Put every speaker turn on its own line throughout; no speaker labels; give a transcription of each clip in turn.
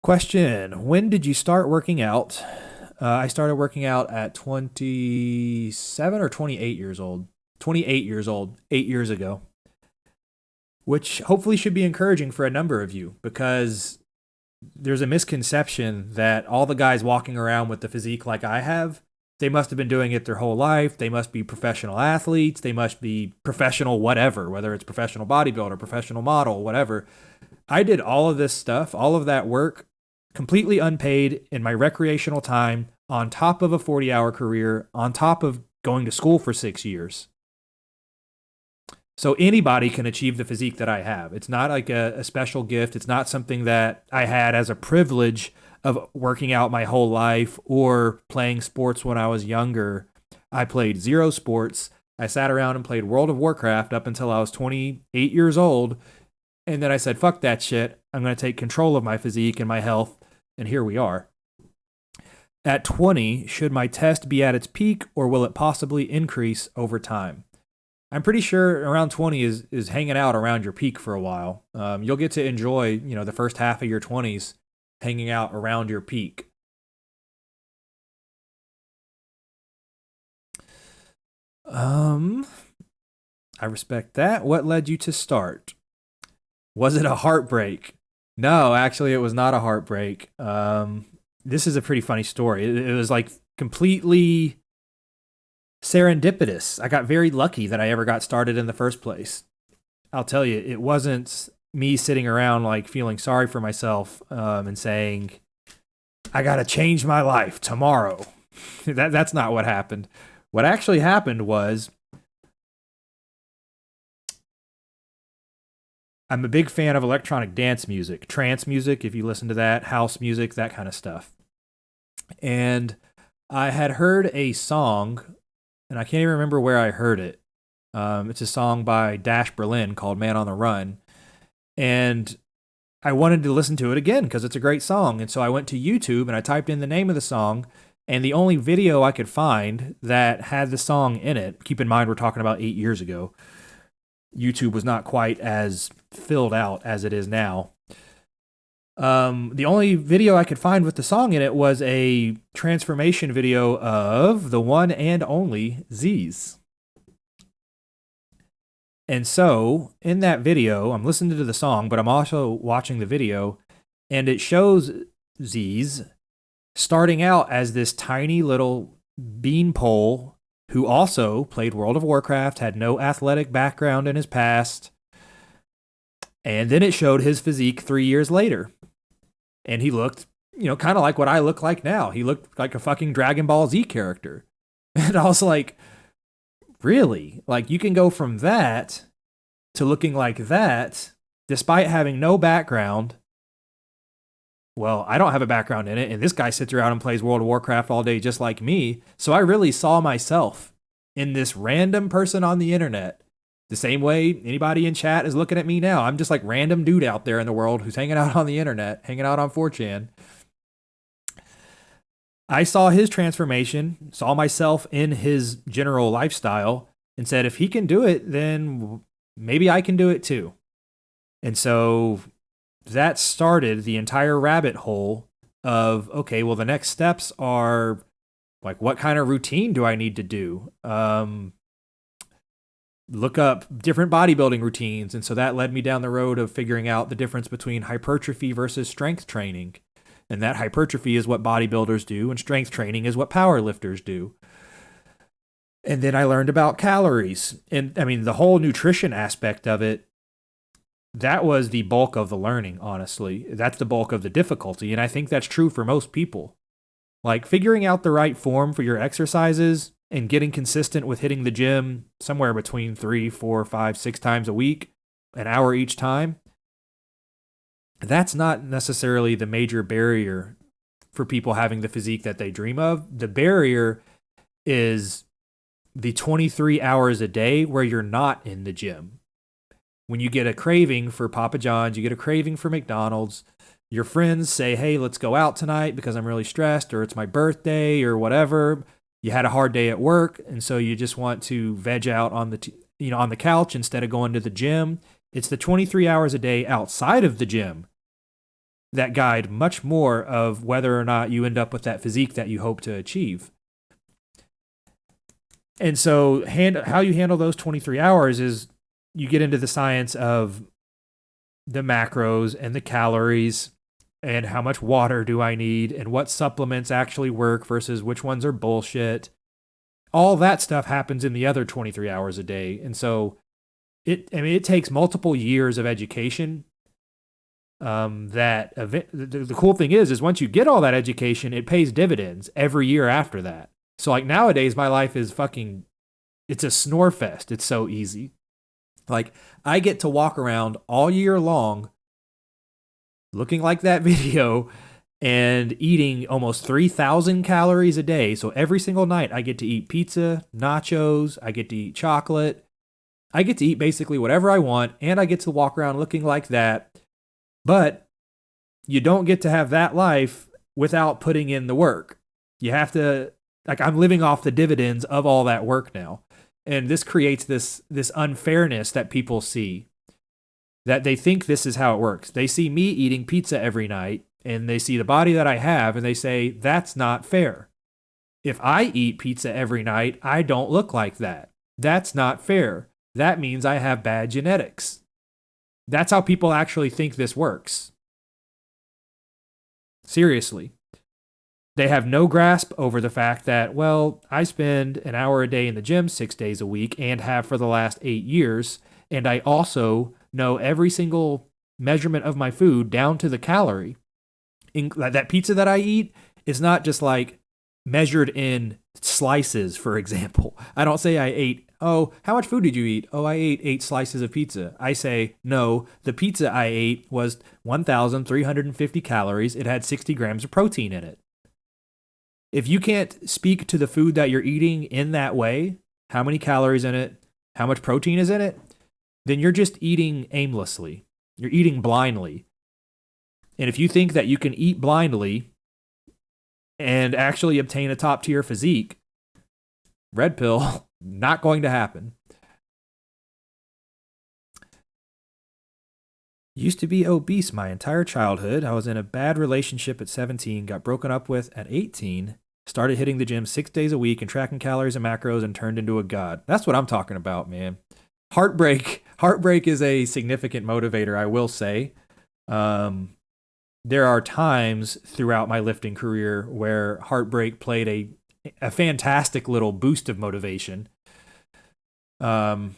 Question: when did you start working out? I started working out at 27 or 28 years old. 28 years old, 8 years ago, which hopefully should be encouraging for a number of you because there's a misconception that all the guys walking around with the physique like I have, they must have been doing it their whole life. They must be professional athletes. They must be professional whatever, whether it's professional bodybuilder, professional model, whatever. I did all of this stuff, all of that work, completely unpaid in my recreational time, on top of a 40-hour career, on top of going to school for 6 years. So anybody can achieve the physique that I have. It's not like a special gift. It's not something that I had as a privilege of working out my whole life or playing sports when I was younger. I played zero sports. I sat around and played World of Warcraft up until I was 28 years old. And then I said, fuck that shit. I'm going to take control of my physique and my health. And here we are. At 20, should my test be at its peak or will it possibly increase over time? I'm pretty sure around 20 is hanging out around your peak for a while. You'll get to enjoy, the first half of your 20s hanging out around your peak. I respect that. What led you to start? Was it a heartbreak? No, actually, it was not a heartbreak. This is a pretty funny story. It was like completely serendipitous. I got very lucky that I ever got started in the first place. I'll tell you, it wasn't me sitting around like feeling sorry for myself and saying, I got to change my life tomorrow. That's not what happened. What actually happened was I'm a big fan of electronic dance music, trance music, if you listen to that, house music, that kind of stuff. And I had heard a song, and I can't even remember where I heard it. It's a song by Dash Berlin called Man on the Run. And I wanted to listen to it again because it's a great song. And so I went to YouTube and I typed in the name of the song. And the only video I could find that had the song in it, keep in mind we're talking about 8 years ago, YouTube was not quite as filled out as it is now. The only video I could find with the song in it was a transformation video of the one and only Zyzz. And so in that video, I'm listening to the song, but I'm also watching the video, and it shows Zyzz starting out as this tiny little beanpole who also played World of Warcraft, had no athletic background in his past. And then it showed his physique 3 years later. And he looked, kind of like what I look like now. He looked like a fucking Dragon Ball Z character. And I was like, really? Like, you can go from that to looking like that, despite having no background. Well, I don't have a background in it, and this guy sits around and plays World of Warcraft all day just like me. So I really saw myself in this random person on the internet. The same way anybody in chat is looking at me now. I'm just like random dude out there in the world who's hanging out on the internet, hanging out on 4chan. I saw his transformation, saw myself in his general lifestyle, and said, if he can do it, then maybe I can do it too. And so that started the entire rabbit hole of, okay, well, the next steps are like, what kind of routine do I need to do? Look up different bodybuilding routines. And so that led me down the road of figuring out the difference between hypertrophy versus strength training. And that hypertrophy is what bodybuilders do, and strength training is what powerlifters do. And then I learned about calories. And I mean, the whole nutrition aspect of it, that was the bulk of the learning, honestly. That's the bulk of the difficulty. And I think that's true for most people. Like figuring out the right form for your exercises and getting consistent with hitting the gym somewhere between 3, 4, 5, 6 times a week, an hour each time. That's not necessarily the major barrier for people having the physique that they dream of. The barrier is the 23 hours a day where you're not in the gym. When you get a craving for Papa John's, you get a craving for McDonald's, your friends say, hey, let's go out tonight because I'm really stressed, or it's my birthday or whatever. You had a hard day at work, and so you just want to veg out on the couch instead of going to the gym. It's the 23 hours a day outside of the gym that guide much more of whether or not you end up with that physique that you hope to achieve. And so how you handle those 23 hours is you get into the science of the macros and the calories and how much water do I need and what supplements actually work versus which ones are bullshit. All that stuff happens in the other 23 hours a day. And so it takes multiple years of education. The cool thing is once you get all that education, it pays dividends every year after that. So like nowadays, my life is it's a snore fest. It's so easy. Like I get to walk around all year long looking like that video and eating almost 3,000 calories a day. So every single night I get to eat pizza, nachos, I get to eat chocolate. I get to eat basically whatever I want, and I get to walk around looking like that. But you don't get to have that life without putting in the work. You have to, like, I'm living off the dividends of all that work now. And this creates this unfairness that people see, that they think this is how it works. They see me eating pizza every night, and they see the body that I have, and they say, that's not fair. If I eat pizza every night, I don't look like that. That's not fair. That means I have bad genetics. That's how people actually think this works. Seriously. They have no grasp over the fact that, well, I spend an hour a day in the gym 6 days a week and have for the last 8 years, and I also know every single measurement of my food down to the calorie. That pizza that I eat is not just like measured in slices, for example. I don't say I ate, how much food did you eat? I ate 8 slices of pizza. I say, no, the pizza I ate was 1,350 calories. It had 60 grams of protein in it. If you can't speak to the food that you're eating in that way, how many calories in it, how much protein is in it, then you're just eating aimlessly. You're eating blindly. And if you think that you can eat blindly and actually obtain a top tier physique, red pill, not going to happen. Used to be obese my entire childhood. I was in a bad relationship at 17, got broken up with at 18, started hitting the gym 6 days a week and tracking calories and macros and turned into a god. That's what I'm talking about, man. Heartbreak is a significant motivator, I will say. There are times throughout my lifting career where heartbreak played a fantastic little boost of motivation. You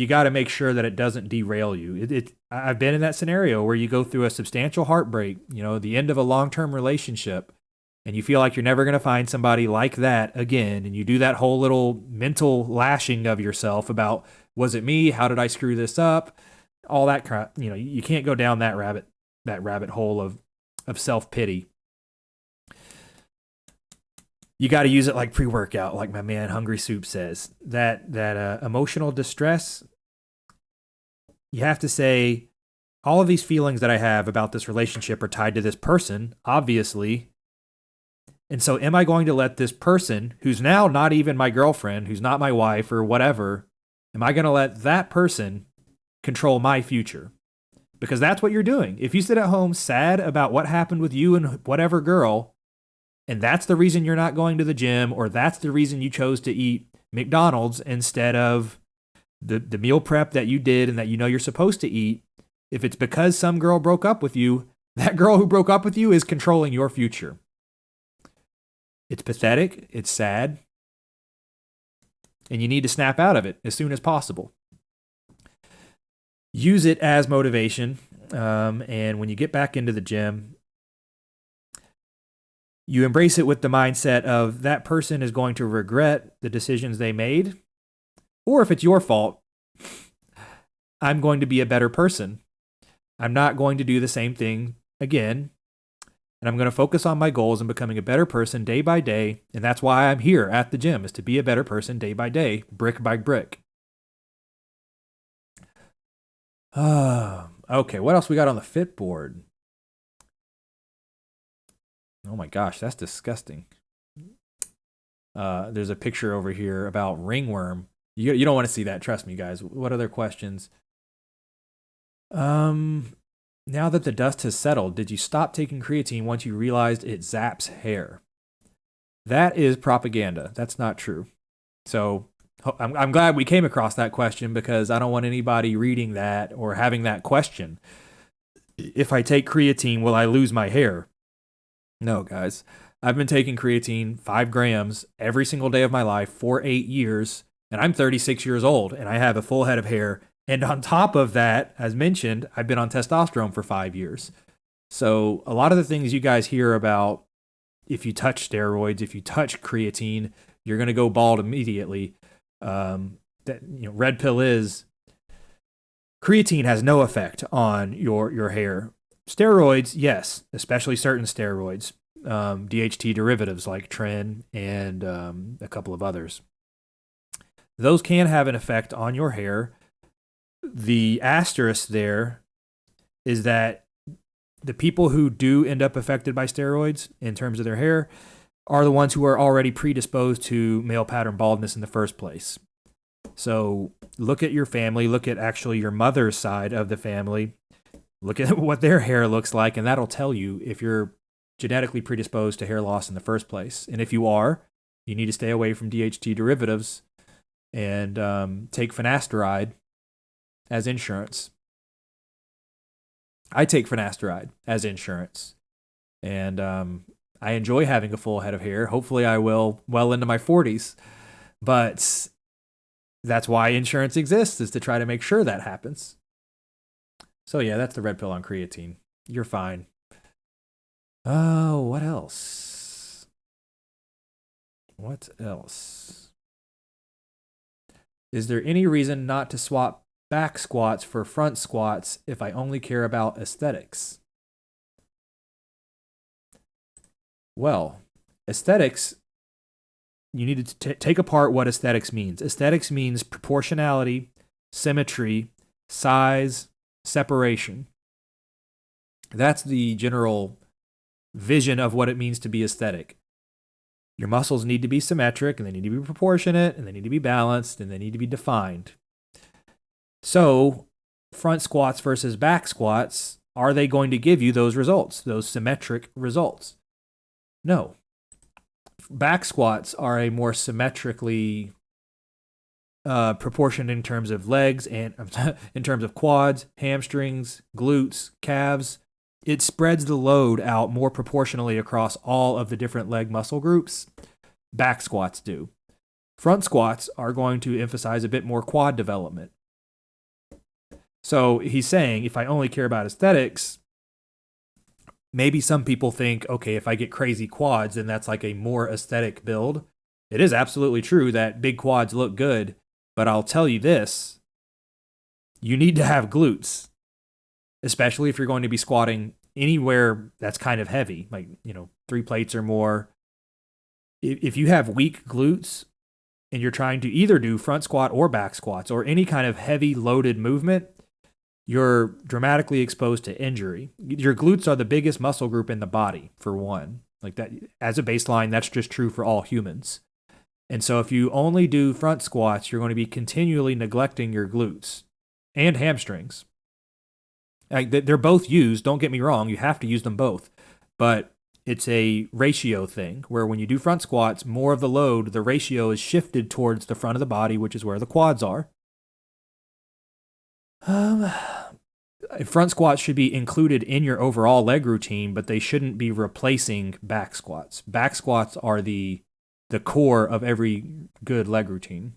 got to make sure that it doesn't derail you. I've been in that scenario where you go through a substantial heartbreak, the end of a long-term relationship, and you feel like you're never going to find somebody like that again. And you do that whole little mental lashing of yourself about, was it me? How did I screw this up? All that crap. You can't go down that rabbit hole of self-pity. You got to use it like pre-workout, like my man Hungry Soup says. That emotional distress, you have to say, all of these feelings that I have about this relationship are tied to this person, obviously. And so am I going to let this person, who's now not even my girlfriend, who's not my wife or whatever, am I going to let that person control my future? Because that's what you're doing. If you sit at home sad about what happened with you and whatever girl, and that's the reason you're not going to the gym, or that's the reason you chose to eat McDonald's instead of the meal prep that you did and that you're supposed to eat, if it's because some girl broke up with you, that girl who broke up with you is controlling your future. It's pathetic. It's sad. And you need to snap out of it as soon as possible. Use it as motivation. And when you get back into the gym, you embrace it with the mindset of that person is going to regret the decisions they made. Or if it's your fault, I'm going to be a better person. I'm not going to do the same thing again. And I'm going to focus on my goals and becoming a better person day by day. And that's why I'm here at the gym, is to be a better person day by day, brick by brick. Okay, what else we got on the fit board? Oh my gosh, that's disgusting. There's a picture over here about ringworm. You don't want to see that, trust me, guys. What other questions? Now that the dust has settled, did you stop taking creatine once you realized it zaps hair? That is propaganda. That's not true. So I'm glad we came across that question, because I don't want anybody reading that or having that question. If I take creatine, will I lose my hair? No, guys. I've been taking creatine 5 grams every single day of my life for 8 years, and I'm 36 years old, and I have a full head of hair. And on top of that, as mentioned, I've been on testosterone for 5 years. So a lot of the things you guys hear about, if you touch steroids, if you touch creatine, you're going to go bald immediately. Red pill is, creatine has no effect on your hair. Steroids, yes, especially certain steroids, DHT derivatives like Tren and a couple of others. Those can have an effect on your hair. The asterisk there is that the people who do end up affected by steroids in terms of their hair are the ones who are already predisposed to male pattern baldness in the first place. So look at your family, look at actually your mother's side of the family, look at what their hair looks like, and that'll tell you if you're genetically predisposed to hair loss in the first place. And if you are, you need to stay away from DHT derivatives and take finasteride as insurance. I take finasteride as insurance, and I enjoy having a full head of hair. Hopefully I will well into my 40s, but that's why insurance exists, is to try to make sure that happens. So yeah, that's the red pill on creatine. You're fine. Oh, what else? What else? Is there any reason not to swap back squats for front squats if I only care about aesthetics? Well, aesthetics, you need to take apart what aesthetics means. Aesthetics means proportionality, symmetry, size, separation. That's the general vision of what it means to be aesthetic. Your muscles need to be symmetric, and they need to be proportionate, and they need to be balanced, and they need to be defined. So, front squats versus back squats, are they going to give you those results, those symmetric results? No. Back squats are a more symmetrically proportioned in terms of legs and in terms of quads, hamstrings, glutes, calves. It spreads the load out more proportionally across all of the different leg muscle groups. Back squats do. Front squats are going to emphasize a bit more quad development. So he's saying, if I only care about aesthetics, maybe some people think, okay, if I get crazy quads, then that's like a more aesthetic build. It is absolutely true that big quads look good, but I'll tell you this, you need to have glutes, especially if you're going to be squatting anywhere that's kind of heavy, like, 3 plates or more. If you have weak glutes and you're trying to either do front squat or back squats or any kind of heavy loaded movement, you're dramatically exposed to injury. Your glutes are the biggest muscle group in the body, for one. Like that, as a baseline, that's just true for all humans. And so if you only do front squats, you're going to be continually neglecting your glutes and hamstrings. Like, they're both used, don't get me wrong, you have to use them both. But it's a ratio thing, where when you do front squats, more of the load, the ratio is shifted towards the front of the body, which is where the quads are. Front squats should be included in your overall leg routine, but they shouldn't be replacing back squats. Back squats are the core of every good leg routine.